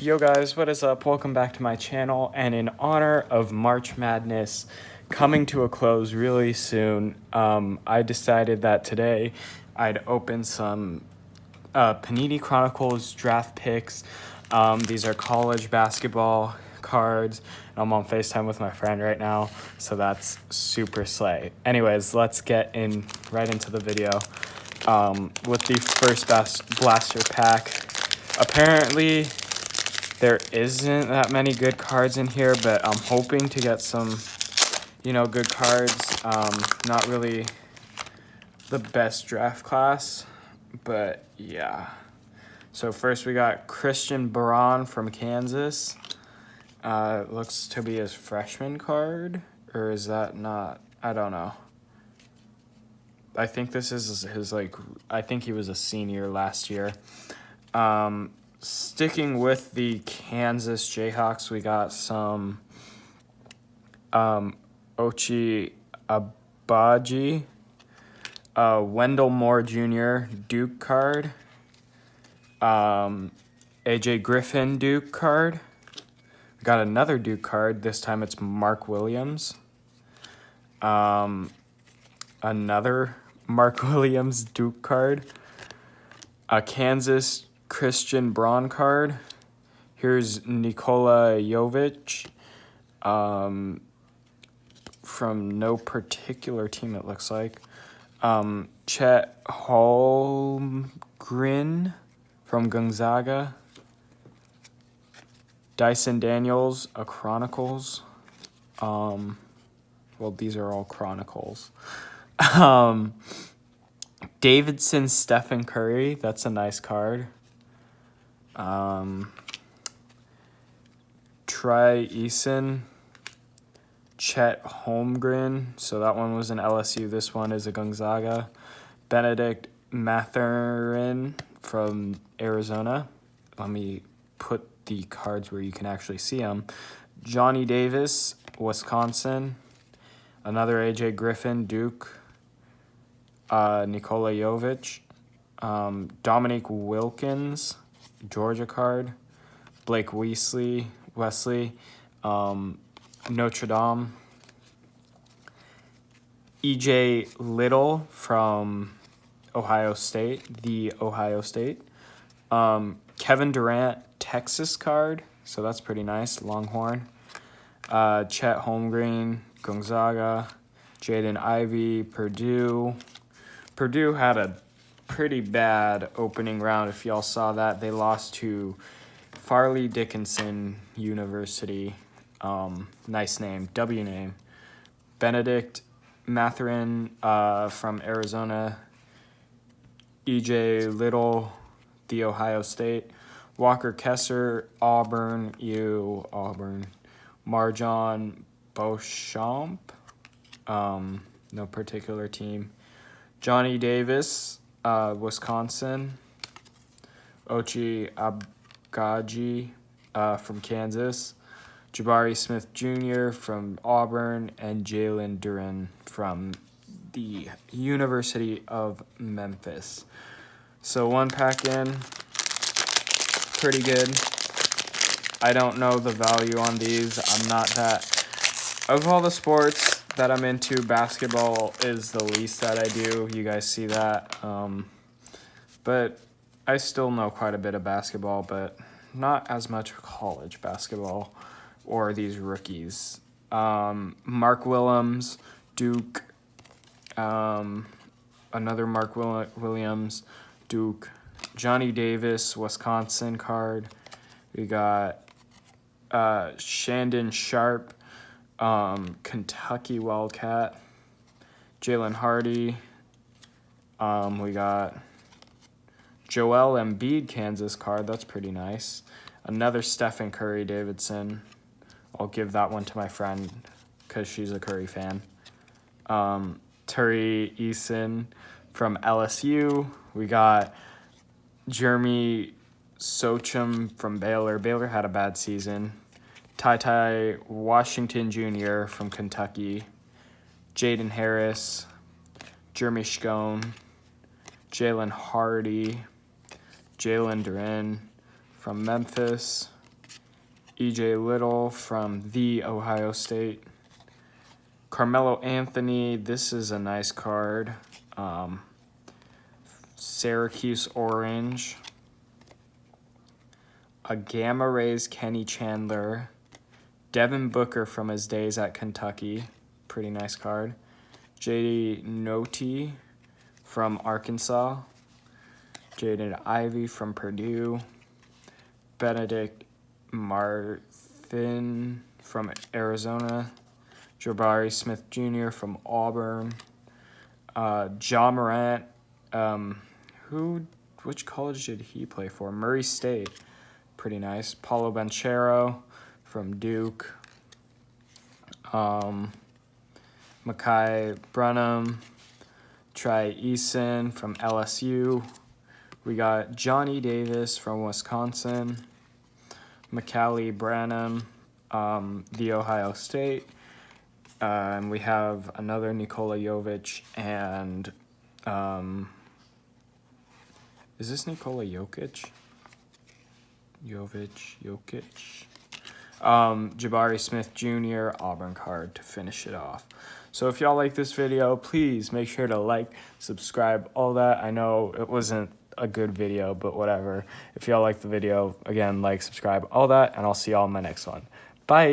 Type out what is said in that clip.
Yo guys, what is up? Welcome back to my channel, and in honor of March Madness coming to a close really soon, I decided that today I'd open some Panini Chronicles draft picks. These are college basketball cards. I'm on FaceTime with my friend right now, so that's super slay. Anyways, let's get right into the video with the first blaster pack. Apparently, there isn't that many good cards in here, but I'm hoping to get some, good cards. Not really the best draft class, but yeah. So first we got Christian Braun from Kansas. Looks to be his freshman card, or is that not? I don't know. I think this is his, I think he was a senior last year. Sticking with the Kansas Jayhawks, we got some Ochi Abaji, Wendell Moore Jr. Duke card, AJ Griffin Duke card. We got another Duke card. This time it's Mark Williams. Another Mark Williams Duke card. A Kansas Christian Braun card. Here's Nikola Jovic. From no particular team, it looks like. Chet Holmgren from Gonzaga. Dyson Daniels, a Chronicles. Well, these are all Chronicles. Davidson Stephen Curry, that's a nice card. Trey Eason, Chet Holmgren, so that one was an LSU, this one is a Gonzaga. Benedict Mathurin from Arizona. Let me put the cards where you can actually see them. Johnny Davis, Wisconsin. Another AJ Griffin, Duke. Nikola Jovic. Dominique Wilkins, Georgia card. Blake Wesley, Notre Dame. EJ Little from Ohio State, Kevin Durant, Texas card, so that's pretty nice, Longhorn. Chet Holmgren, Gonzaga. Jaden Ivey, Purdue. Purdue had a pretty bad opening round, if y'all saw that. They lost to Farley Dickinson University. Nice name, W name. Benedict Mathurin from Arizona. EJ Little, The Ohio State. Walker Kessler, Auburn. Marjon Beauchamp, no particular team. Johnny Davis, Wisconsin. Ochi Abgaji from Kansas. Jabari Smith Jr. from Auburn, and Jalen Duren from the University of Memphis. So one pack in, pretty good. I don't know the value on these. I'm not that, of all the sports that I'm into, basketball is the least that I do. You guys see that. But I still know quite a bit of basketball, but not as much college basketball or these rookies. Mark Williams, Duke. Another Mark Williams, Duke. Johnny Davis, Wisconsin card. We got Shandon Sharp, Kentucky Wildcat. Jalen Hardy. We got Joel Embiid, Kansas card. That's pretty nice. Another Stephen Curry Davidson. I'll give that one to my friend because she's a Curry fan. Tari Eason from LSU. We got Jeremy Socham from Baylor. Baylor had a bad season. Ty Washington Jr. from Kentucky. Jaden Harris. Jeremy Scone. Jalen Hardy. Jalen Duren from Memphis. E.J. Little from The Ohio State. Carmelo Anthony, this is a nice card. Syracuse Orange. A Gamma Rays Kenny Chandler. Devin Booker from his days at Kentucky. Pretty nice card. J.D. Notie from Arkansas. Jaden Ivey from Purdue. Benedict Martin from Arizona. Jabari Smith Jr. from Auburn. Ja Morant. Which college did he play for? Murray State. Pretty nice. Paulo Banchero from Duke. Makai Branham. Trey Eason from LSU. We got Johnny Davis from Wisconsin. Macallie Branham, The Ohio State. And we have another Nikola Jovic and is this Nikola Jokic? Jokic. Jabari Smith Jr. Auburn card to finish it off. So if y'all like this video, please make sure to like, subscribe, all that. I know it wasn't a good video, but whatever. If y'all like the video, again, like, subscribe, all that, and I'll see y'all in my next one. Bye.